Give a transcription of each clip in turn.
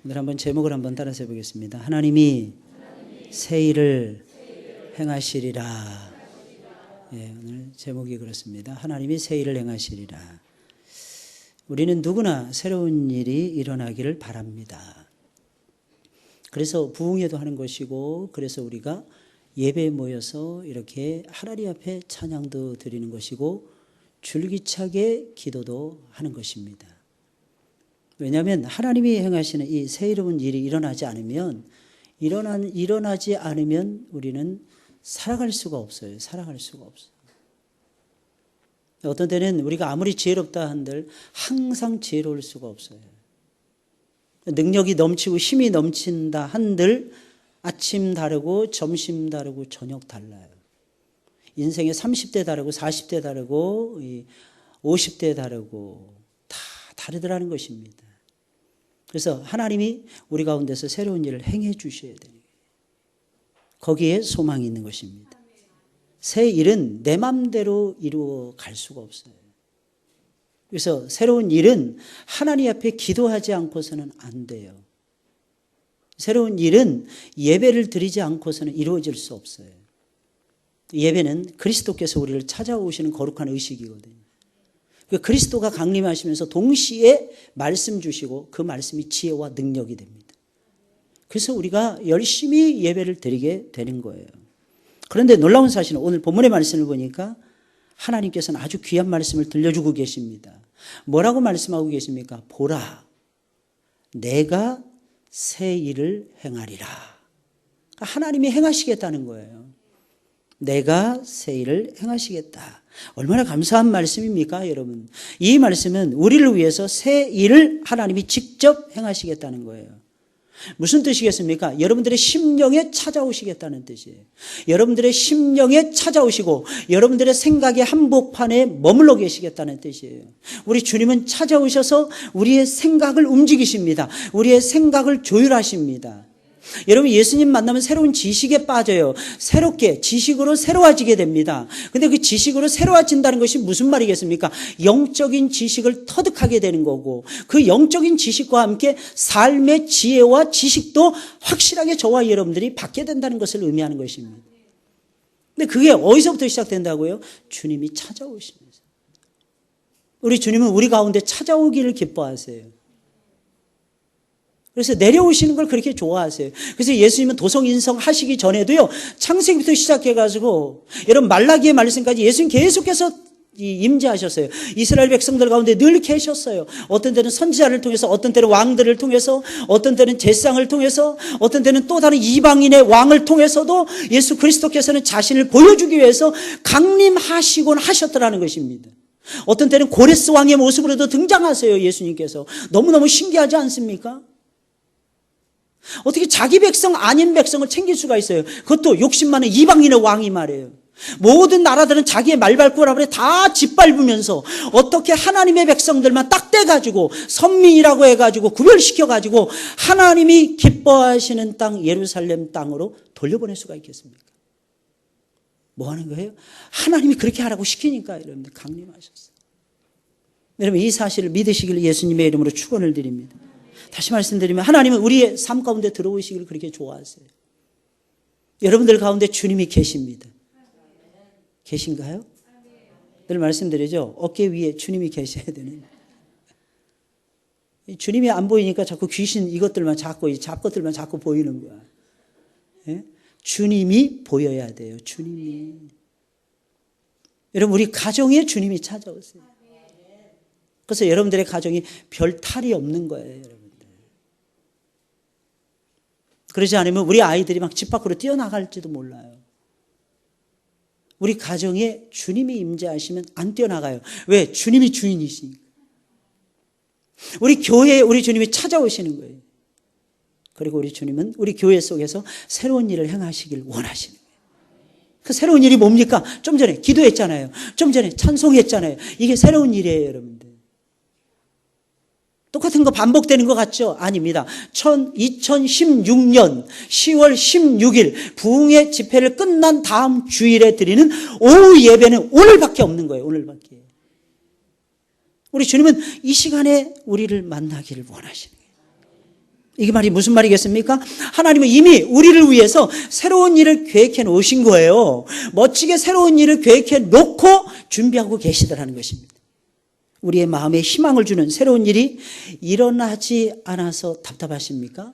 오늘 한번 제목을 한번 따라서 해보겠습니다. 하나님이 새 일을 행하시리라. 예, 오늘 제목이 그렇습니다. 하나님이 새 일을 행하시리라. 우리는 누구나 새로운 일이 일어나기를 바랍니다. 그래서 부흥회도 하는 것이고, 그래서 우리가 예배에 모여서 이렇게 하나님 앞에 찬양도 드리는 것이고, 줄기차게 기도도 하는 것입니다. 왜냐하면 하나님이 행하시는 이 새로운 일이 일어나지 않으면, 일어나지 않으면 우리는 살아갈 수가 없어요. 살아갈 수가 없어요. 어떤 때는 우리가 아무리 지혜롭다 한들 항상 지혜로울 수가 없어요. 능력이 넘치고 힘이 넘친다 한들 아침 다르고 점심 다르고 저녁 달라요. 인생에 30대 다르고 40대 다르고 50대 다르고 다 다르더라는 것입니다. 그래서 하나님이 우리 가운데서 새로운 일을 행해 주셔야 돼요. 거기에 소망이 있는 것입니다. 새 일은 내 맘대로 이루어 갈 수가 없어요. 그래서 새로운 일은 하나님 앞에 기도하지 않고서는 안 돼요. 새로운 일은 예배를 드리지 않고서는 이루어질 수 없어요. 예배는 그리스도께서 우리를 찾아오시는 거룩한 의식이거든요. 그리스도가 강림하시면서 동시에 말씀 주시고 그 말씀이 지혜와 능력이 됩니다. 그래서 우리가 열심히 예배를 드리게 되는 거예요. 그런데 놀라운 사실은 오늘 본문의 말씀을 보니까 하나님께서는 아주 귀한 말씀을 들려주고 계십니다. 뭐라고 말씀하고 계십니까? 보라, 내가 새 일을 행하리라. 하나님이 행하시겠다는 거예요. 내가 새 일을 행하시겠다. 얼마나 감사한 말씀입니까, 여러분? 이 말씀은 우리를 위해서 새 일을 하나님이 직접 행하시겠다는 거예요. 무슨 뜻이겠습니까? 여러분들의 심령에 찾아오시겠다는 뜻이에요. 여러분들의 심령에 찾아오시고 여러분들의 생각의 한복판에 머물러 계시겠다는 뜻이에요. 우리 주님은 찾아오셔서 우리의 생각을 움직이십니다. 우리의 생각을 조율하십니다. 여러분, 예수님 만나면 새로운 지식에 빠져요. 새롭게 지식으로 새로워지게 됩니다. 근데 그 지식으로 새로워진다는 것이 무슨 말이겠습니까? 영적인 지식을 터득하게 되는 거고, 그 영적인 지식과 함께 삶의 지혜와 지식도 확실하게 저와 여러분들이 받게 된다는 것을 의미하는 것입니다. 근데 그게 어디서부터 시작된다고요? 주님이 찾아오시면서. 우리 주님은 우리 가운데 찾아오기를 기뻐하세요. 그래서 내려오시는 걸 그렇게 좋아하세요. 그래서 예수님은 도성인성 하시기 전에도요, 창세기부터 시작해가지고 여러분 말라기의 말씀까지 예수님 계속해서 임재하셨어요. 이스라엘 백성들 가운데 늘 계셨어요. 어떤 때는 선지자를 통해서, 어떤 때는 왕들을 통해서, 어떤 때는 제사장을 통해서, 어떤 때는 또 다른 이방인의 왕을 통해서도 예수 그리스도께서는 자신을 보여주기 위해서 강림하시곤 하셨더라는 것입니다. 어떤 때는 고레스 왕의 모습으로도 등장하세요. 예수님께서. 너무너무 신기하지 않습니까? 어떻게 자기 백성 아닌 백성을 챙길 수가 있어요? 그것도 욕심 많은 이방인의 왕이 말이에요. 모든 나라들은 자기의 말발굽을 다 짓밟으면서 어떻게 하나님의 백성들만 딱 떼가지고 선민이라고 해가지고 구별시켜가지고 하나님이 기뻐하시는 땅 예루살렘 땅으로 돌려보낼 수가 있겠습니까? 뭐 하는 거예요? 하나님이 그렇게 하라고 시키니까 여러분들 강림하셨어요. 여러분, 이 사실을 믿으시길 예수님의 이름으로 축원을 드립니다. 다시 말씀드리면 하나님은 우리의 삶 가운데 들어오시기를 그렇게 좋아하세요. 여러분들 가운데 주님이 계십니다. 계신가요? 늘 말씀드리죠. 어깨 위에 주님이 계셔야 되는. 주님이 안 보이니까 자꾸 귀신 이것들만 자꾸 잡것들만 자꾸 보이는 거야. 예? 주님이 보여야 돼요. 주님이. 여러분, 우리 가정에 주님이 찾아오세요. 그래서 여러분들의 가정이 별 탈이 없는 거예요, 여러분들. 그러지 않으면 우리 아이들이 막 집 밖으로 뛰어나갈지도 몰라요. 우리 가정에 주님이 임재하시면 안 뛰어나가요. 왜? 주님이 주인이시니까. 우리 교회에 우리 주님이 찾아오시는 거예요. 그리고 우리 주님은 우리 교회 속에서 새로운 일을 행하시길 원하시는 거예요. 그 새로운 일이 뭡니까? 좀 전에 기도했잖아요. 좀 전에 찬송했잖아요. 이게 새로운 일이에요, 여러분들. 똑같은 거 반복되는 것 같죠? 아닙니다. 2016년 10월 16일 부흥회 집회를 끝난 다음 주일에 드리는 오후 예배는 오늘밖에 없는 거예요. 오늘밖에. 우리 주님은 이 시간에 우리를 만나기를 원하시는 거예요. 이게 말이 무슨 말이겠습니까? 하나님은 이미 우리를 위해서 새로운 일을 계획해 놓으신 거예요. 멋지게 새로운 일을 계획해 놓고 준비하고 계시더라는 것입니다. 우리의 마음에 희망을 주는 새로운 일이 일어나지 않아서 답답하십니까?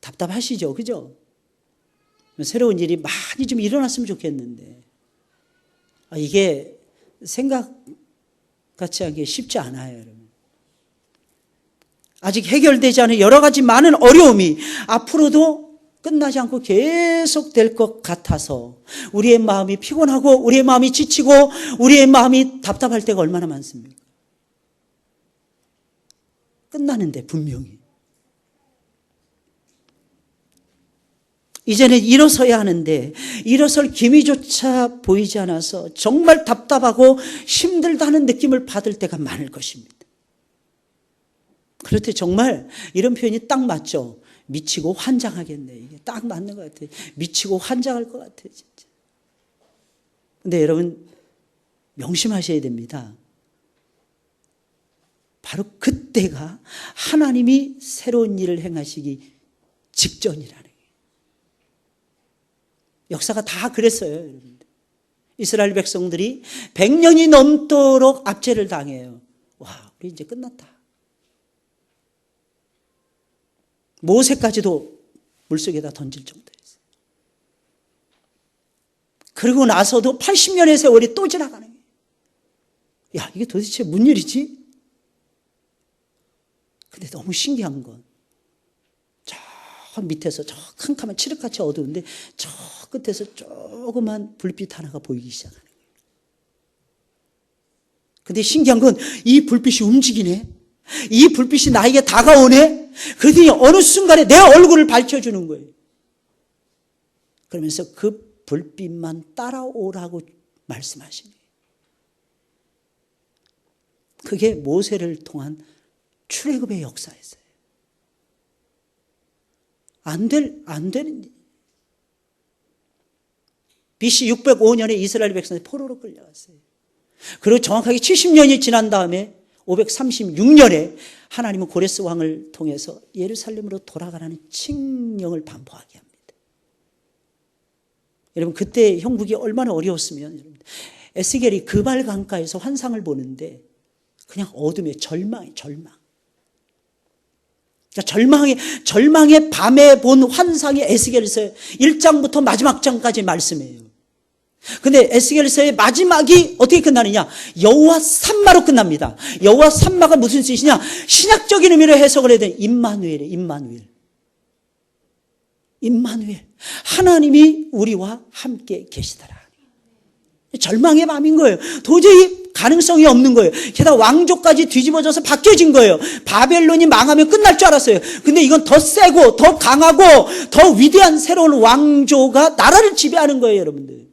답답하시죠? 그죠? 새로운 일이 많이 좀 일어났으면 좋겠는데 이게 생각 같지 않게 쉽지 않아요, 여러분. 아직 해결되지 않은 여러 가지 많은 어려움이 앞으로도 끝나지 않고 계속 될 것 같아서 우리의 마음이 피곤하고 우리의 마음이 지치고 우리의 마음이 답답할 때가 얼마나 많습니까? 끝나는데 분명히. 이제는 일어서야 하는데 일어설 기미조차 보이지 않아서 정말 답답하고 힘들다는 느낌을 받을 때가 많을 것입니다. 그럴 때 정말 이런 표현이 딱 맞죠. 미치고 환장하겠네. 이게 딱 맞는 것 같아요. 미치고 환장할 것 같아요, 진짜. 근데 여러분 명심하셔야 됩니다. 바로 그때가 하나님이 새로운 일을 행하시기 직전이라는 거예요. 역사가 다 그랬어요, 여러분들. 이스라엘 백성들이 100년이 넘도록 압제를 당해요. 와, 우리 이제 끝났다. 모세까지도 물속에다 던질 정도였어요. 그리고 나서도 80년의 세월이 또 지나가는 거예요. 야, 이게 도대체 무슨 일이지? 근데 너무 신기한 건 저 밑에서 저 캄캄한 칠흑같이 어두운데 저 끝에서 조그만 불빛 하나가 보이기 시작하는 거예요. 근데 신기한 건 이 불빛이 움직이네. 이 불빛이 나에게 다가오네. 그러더니 어느 순간에 내 얼굴을 밝혀주는 거예요. 그러면서 그 불빛만 따라오라고 말씀하시네요. 그게 모세를 통한 출애굽의 역사였어요. 안 되는 일. BC 605년에 이스라엘 백성이 포로로 끌려갔어요. 그리고 정확하게 70년이 지난 다음에 536년에 하나님은 고레스 왕을 통해서 예루살렘으로 돌아가라는 칙령을 반포하게 합니다. 여러분 그때 형국이 얼마나 어려웠으면 여러분 에스겔이 그발 강가에서 환상을 보는데 그냥 어둠에 절망. 그러니까 절망의 밤에 본 환상이 에스겔서 1장부터 마지막 장까지 말씀이에요. 근데 에스겔서의 마지막이 어떻게 끝나느냐? 여호와 삼마로 끝납니다. 여호와 삼마가 무슨 뜻이냐? 신학적인 의미로 해석을 해야 돼. 임마누엘. 하나님이 우리와 함께 계시더라. 절망의 밤인 거예요. 도저히 가능성이 없는 거예요. 게다가 왕조까지 뒤집어져서 바뀌어진 거예요. 바벨론이 망하면 끝날 줄 알았어요. 근데 이건 더 세고 더 강하고 더 위대한 새로운 왕조가 나라를 지배하는 거예요, 여러분들.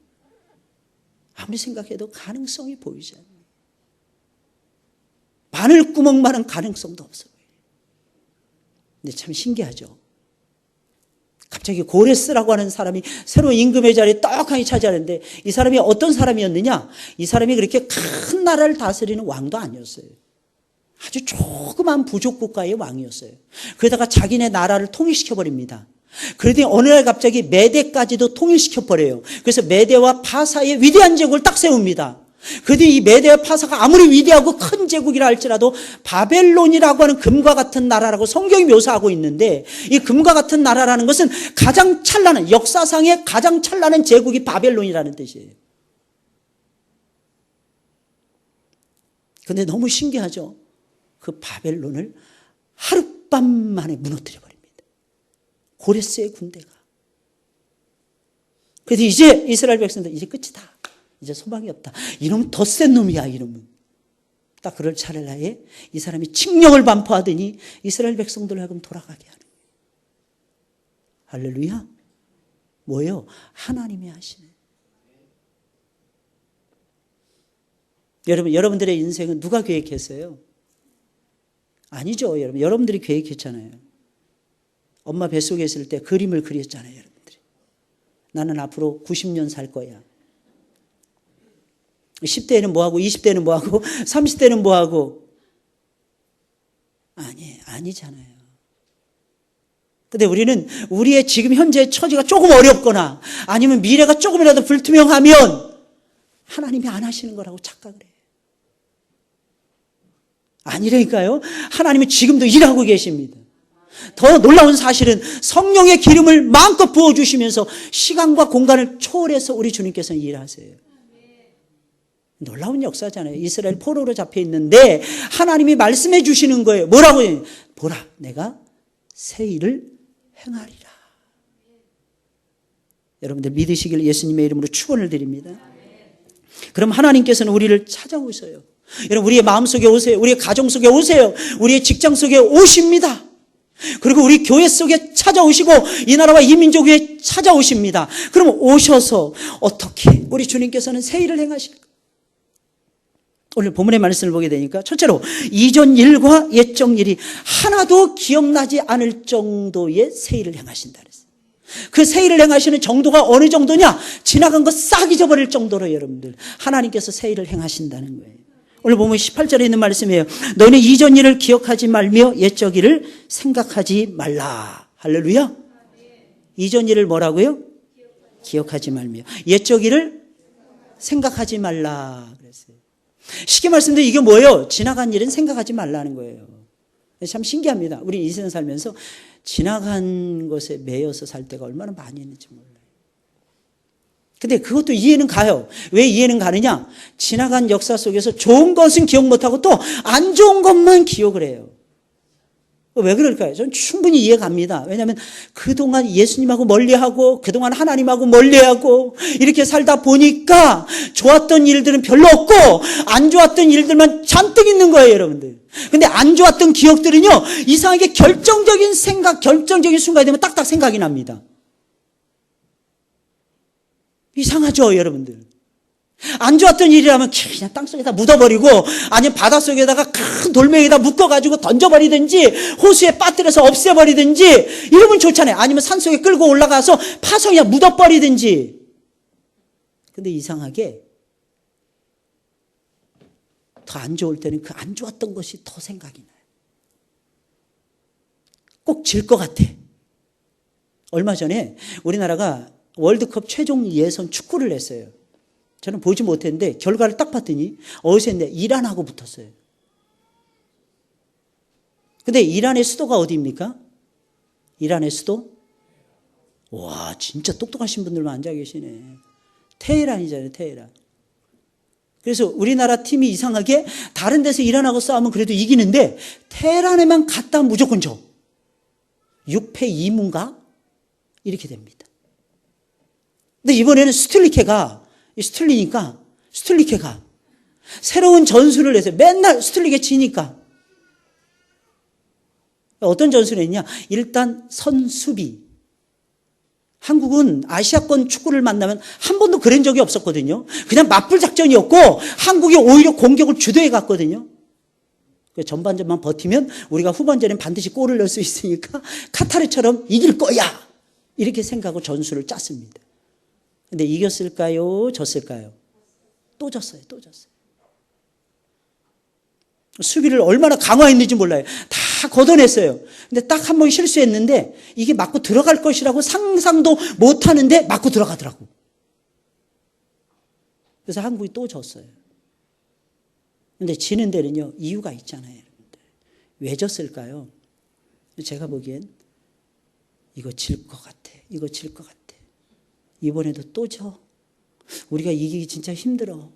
아무리 생각해도 가능성이 보이지 않아요. 바늘구멍만한 가능성도 없어요. 근데 참 신기하죠. 갑자기 고레스라고 하는 사람이 새로운 임금의 자리에 떡하니 차지하는데 이 사람이 어떤 사람이었느냐? 이 사람이 그렇게 큰 나라를 다스리는 왕도 아니었어요. 아주 조그만 부족 국가의 왕이었어요. 그러다가 자기네 나라를 통일시켜버립니다. 그러더니 어느 날 갑자기 메대까지도 통일시켜버려요. 그래서 메대와 파사의 위대한 제국을 딱 세웁니다. 그러더니 이 메대와 파사가 아무리 위대하고 큰 제국이라 할지라도 바벨론이라고 하는 금과 같은 나라라고 성경이 묘사하고 있는데 이 금과 같은 나라라는 것은 가장 찬란한 역사상의 가장 찬란한 제국이 바벨론이라는 뜻이에요. 그런데 너무 신기하죠. 그 바벨론을 하룻밤 만에 무너뜨려 버립니다. 고레스의 군대가. 그래서 이제 이스라엘 백성들 이제 끝이다. 이제 소망이 없다. 이놈은 더 센 놈이야, 이놈은. 딱 그럴 찰나에 이 사람이 칙령을 반포하더니 이스라엘 백성들을 하여금 돌아가게 하는 거예요. 할렐루야. 뭐예요? 하나님이 하시네. 여러분들의 인생은 누가 계획했어요? 아니죠, 여러분. 여러분들이 계획했잖아요. 엄마 뱃속에 있을 때 그림을 그렸잖아요, 여러분들이. 나는 앞으로 90년 살 거야. 10대에는 뭐하고 20대에는 뭐하고 30대는 뭐하고 아니잖아요. 근데 우리는 우리의 지금 현재 처지가 조금 어렵거나 아니면 미래가 조금이라도 불투명하면 하나님이 안 하시는 거라고 착각을 해요. 아니라니까요. 하나님은 지금도 일하고 계십니다. 더 놀라운 사실은 성령의 기름을 마음껏 부어주시면서 시간과 공간을 초월해서 우리 주님께서는 일하세요. 놀라운 역사잖아요. 이스라엘 포로로 잡혀 있는데 하나님이 말씀해 주시는 거예요. 뭐라고 해요? 보라, 내가 새 일을 행하리라. 여러분들 믿으시길 예수님의 이름으로 축원을 드립니다. 그럼 하나님께서는 우리를 찾아오셔요. 여러분, 우리의 마음속에 오세요. 우리의 가정 속에 오세요. 우리의 직장 속에 오십니다. 그리고 우리 교회 속에 찾아오시고 이 나라와 이 민족 위에 찾아오십니다. 그럼 오셔서 어떻게 우리 주님께서는 새 일을 행하실까? 오늘 본문의 말씀을 보게 되니까 첫째로 이전 일과 옛적 일이 하나도 기억나지 않을 정도의 새 일을 행하신다 그랬어요. 그 새 일을 행하시는 정도가 어느 정도냐? 지나간 거 싹 잊어버릴 정도로 여러분들 하나님께서 새 일을 행하신다는 거예요. 오늘 보면 18절에 있는 말씀이에요. 너희는 이전 일을 기억하지 말며 옛적 일을 생각하지 말라. 할렐루야. 이전 일을 뭐라고요? 기억하지 말며 옛적 일을 생각하지 말라 그랬어요. 쉽게 말씀드리면 이게 뭐예요? 지나간 일은 생각하지 말라는 거예요. 참 신기합니다. 우리 이 세상 살면서 지나간 것에 매여서 살 때가 얼마나 많이 있는지 몰라요. 근데 그것도 이해는 가요. 왜 이해는 가느냐? 지나간 역사 속에서 좋은 것은 기억 못하고 또 안 좋은 것만 기억을 해요. 왜 그럴까요? 저는 충분히 이해 갑니다. 왜냐하면 그동안 예수님하고 멀리하고 그동안 하나님하고 멀리하고 이렇게 살다 보니까 좋았던 일들은 별로 없고 안 좋았던 일들만 잔뜩 있는 거예요, 여러분들. 근데 안 좋았던 기억들은요, 이상하게 결정적인 생각, 결정적인 순간이 되면 딱딱 생각이 납니다. 이상하죠, 여러분들. 안 좋았던 일이라면 그냥 땅속에다 묻어버리고 아니면 바닷속에다가 큰 돌멩이에다 묶어가지고 던져버리든지 호수에 빠뜨려서 없애버리든지 이러면 좋잖아요. 아니면 산속에 끌고 올라가서 파서 그냥 묻어버리든지. 근데 이상하게 더 안 좋을 때는 그 안 좋았던 것이 더 생각이 나요. 꼭 질 것 같아. 얼마 전에 우리나라가 월드컵 최종 예선 축구를 했어요. 저는 보지 못했는데 결과를 딱 봤더니 어디서 했는데 이란하고 붙었어요. 근데 이란의 수도가 어디입니까? 이란의 수도? 와, 진짜 똑똑하신 분들만 앉아 계시네. 테헤란이잖아요, 테헤란. 그래서 우리나라 팀이 이상하게 다른 데서 이란하고 싸우면 그래도 이기는데 테헤란에만 갔다 무조건 져. 6패 2무인가? 이렇게 됩니다. 근데 이번에는 스툴리케가 새로운 전술을 해서 맨날 스툴리케 지니까 어떤 전술을 했냐? 일단 선수비. 한국은 아시아권 축구를 만나면 한 번도 그런 적이 없었거든요. 그냥 맞불 작전이었고 한국이 오히려 공격을 주도해 갔거든요. 전반전만 버티면 우리가 후반전엔 반드시 골을 넣을 수 있으니까 카타르처럼 이길 거야. 이렇게 생각하고 전술을 짰습니다. 근데 이겼을까요? 졌을까요? 또 졌어요. 수비를 얼마나 강화했는지 몰라요. 다 걷어냈어요. 근데 딱 한 번 실수했는데 이게 맞고 들어갈 것이라고 상상도 못하는데 맞고 들어가더라고. 그래서 한국이 또 졌어요. 근데 지는 데는요, 이유가 있잖아요. 여러분들. 왜 졌을까요? 제가 보기엔 이거 질 것 같아. 이번에도 또 져. 우리가 이기기 진짜 힘들어.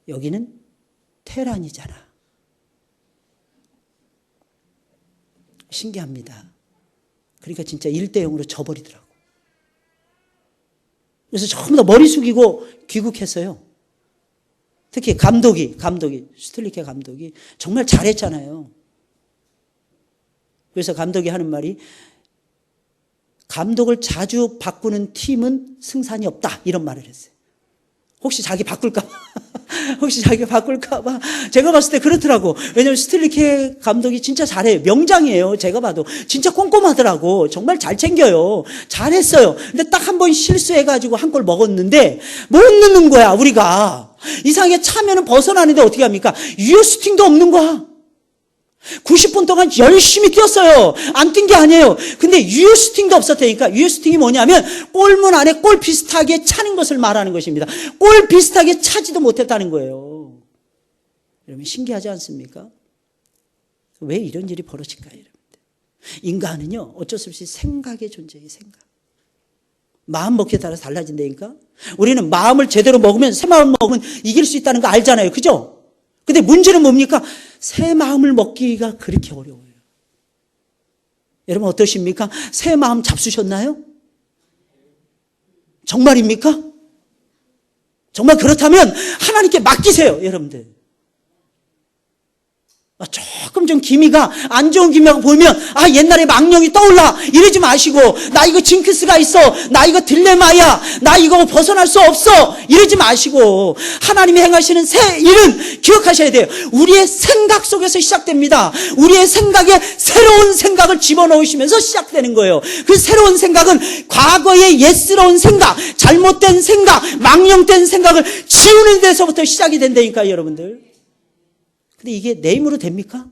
여기는 테헤란이잖아. 신기합니다. 그러니까 진짜 1대0으로 져버리더라고. 그래서 전부 다 머리 숙이고 귀국했어요. 특히 감독이 슈틀리케 감독이 정말 잘했잖아요. 그래서 감독이 하는 말이 감독을 자주 바꾸는 팀은 승산이 없다. 이런 말을 했어요. 혹시 자기 바꿀까 봐. 제가 봤을 때 그렇더라고. 왜냐하면 슈틀리케 감독이 진짜 잘해요. 명장이에요. 제가 봐도. 진짜 꼼꼼하더라고. 정말 잘 챙겨요. 잘했어요. 근데 딱 한 번 실수해가지고 한 골 먹었는데 못 넣는 거야, 우리가. 이상하게 차면은 벗어나는데 어떻게 합니까? 유효 슈팅도 없는 거야. 90분 동안 열심히 뛰었어요. 안 뛴 게 아니에요. 근데 유효슈팅도 없었다니까. 유효슈팅이 뭐냐면 골문 안에 골 비슷하게 차는 것을 말하는 것입니다. 골 비슷하게 차지도 못했다는 거예요. 여러분 신기하지 않습니까? 왜 이런 일이 벌어질까요? 여러분? 인간은요 어쩔 수 없이 생각의 존재예요. 생각. 마음 먹기에 따라 달라진다니까. 우리는 마음을 제대로 먹으면, 새 마음을 먹으면 이길 수 있다는 거 알잖아요. 그죠? 근데 문제는 뭡니까? 새 마음을 먹기가 그렇게 어려워요. 여러분 어떠십니까? 새 마음 잡수셨나요? 정말입니까? 정말 그렇다면 하나님께 맡기세요, 여러분들. 조금 좀 기미가 안 좋은 기미가 보이면 옛날에 망령이 떠올라 이러지 마시고, 나 이거 징크스가 있어, 나 이거 딜레마야, 나 이거 벗어날 수 없어 이러지 마시고 하나님이 행하시는 새 일은 기억하셔야 돼요. 우리의 생각 속에서 시작됩니다. 우리의 생각에 새로운 생각을 집어넣으시면서 시작되는 거예요. 그 새로운 생각은 과거의 옛스러운 생각, 잘못된 생각, 망령된 생각을 지우는 데서부터 시작이 된다니까요, 여러분들. 근데 이게 내 힘으로 됩니까?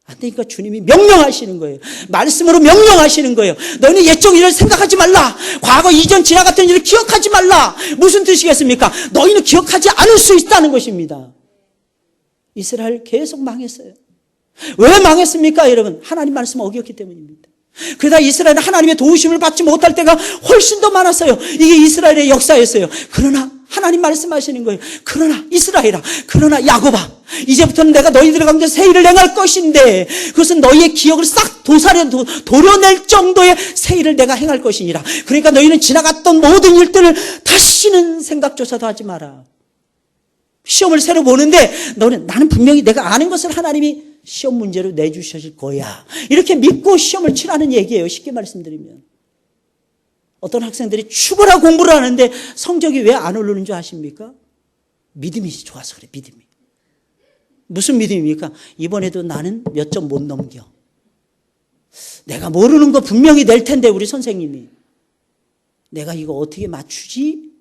안 되니까 주님이 명령하시는 거예요. 말씀으로 명령하시는 거예요. 너희는 옛적 일을 생각하지 말라. 과거 이전 지나갔던 일을 기억하지 말라. 무슨 뜻이겠습니까? 너희는 기억하지 않을 수 있다는 것입니다. 이스라엘 계속 망했어요. 왜 망했습니까, 여러분? 하나님 말씀 어겼기 때문입니다. 그러다 이스라엘은 하나님의 도우심을 받지 못할 때가 훨씬 더 많았어요. 이게 이스라엘의 역사였어요. 그러나 하나님 말씀하시는 거예요. 그러나 이스라엘아, 그러나 야곱아, 이제부터는 내가 너희들 가운데 새 일을 행할 것인데 그것은 너희의 기억을 싹 도려낼 정도의 새 일을 내가 행할 것이니라. 그러니까 너희는 지나갔던 모든 일들을 다시는 생각조차도 하지 마라. 시험을 새로 보는데 나는 분명히 내가 아는 것을 하나님이 시험 문제로 내주실 거야, 이렇게 믿고 시험을 치라는 얘기예요. 쉽게 말씀드리면 어떤 학생들이 죽어라 공부를 하는데 성적이 왜 안 오르는 줄 아십니까? 믿음이 좋아서 그래. 믿음이. 무슨 믿음입니까? 이번에도 나는 몇 점 못 넘겨. 내가 모르는 거 분명히 낼 텐데 우리 선생님이. 내가 이거 어떻게 맞추지?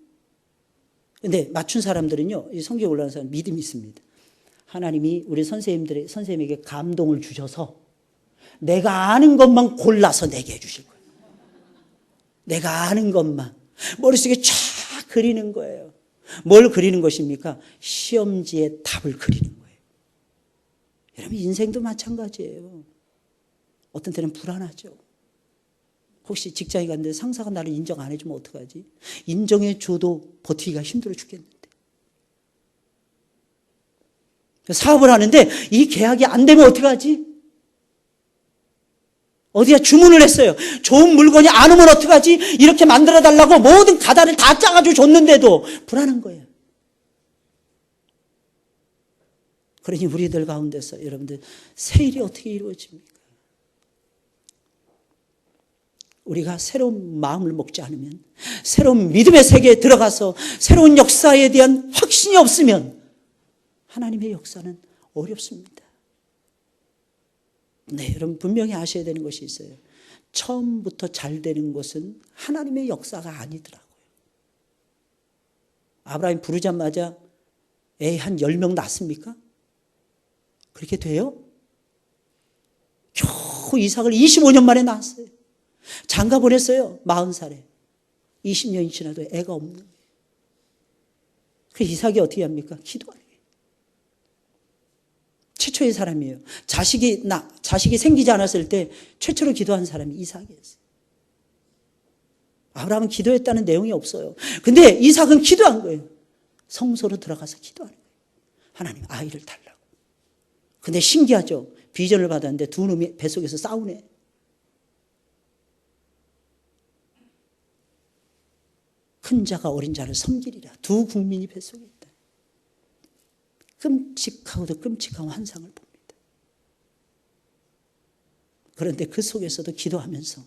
근데 맞춘 사람들은요, 이 성경에 올라가는 사람 믿음이 있습니다. 하나님이 우리 선생님에게 감동을 주셔서 내가 아는 것만 골라서 내게 해주실 거예요. 내가 아는 것만 머릿속에 쫙 그리는 거예요. 뭘 그리는 것입니까? 시험지에 답을 그리는 거예요. 여러분 인생도 마찬가지예요. 어떤 때는 불안하죠. 혹시 직장에 갔는데 상사가 나를 인정 안 해주면 어떡하지? 인정해줘도 버티기가 힘들어 죽겠는데. 사업을 하는데 이 계약이 안 되면 어떡하지? 어디에 주문을 했어요. 좋은 물건이 안 오면 어떡하지? 이렇게 만들어달라고 모든 가닥을 다 짜가지고 줬는데도 불안한 거예요. 그러니 우리들 가운데서 여러분들 새 일이 어떻게 이루어집니까? 우리가 새로운 마음을 먹지 않으면, 새로운 믿음의 세계에 들어가서 새로운 역사에 대한 확신이 없으면 하나님의 역사는 어렵습니다. 네, 여러분 분명히 아셔야 되는 것이 있어요. 처음부터 잘 되는 것은 하나님의 역사가 아니더라고요. 아브라함 부르자마자 애 한 10명 낳습니까? 그렇게 돼요? 겨우 이삭을 25년 만에 낳았어요. 장가 보냈어요. 40살에. 20년이 지나도 애가 없는 거예요. 그 이삭이 어떻게 합니까? 기도하는 거예요. 최초의 사람이에요. 자식이 생기지 않았을 때 최초로 기도한 사람이 이삭이었어요. 아브라함은 기도했다는 내용이 없어요. 근데 이삭은 기도한 거예요. 성소로 들어가서 기도하는 거예요. 하나님 아이를 달라고. 근데 신기하죠. 비전을 받았는데 두 놈이 뱃속에서 싸우네. 큰 자가 어린 자를 섬기리라. 두 국민이 뱃속에 있다. 끔찍하고도 끔찍한 환상을 봅니다. 그런데 그 속에서도 기도하면서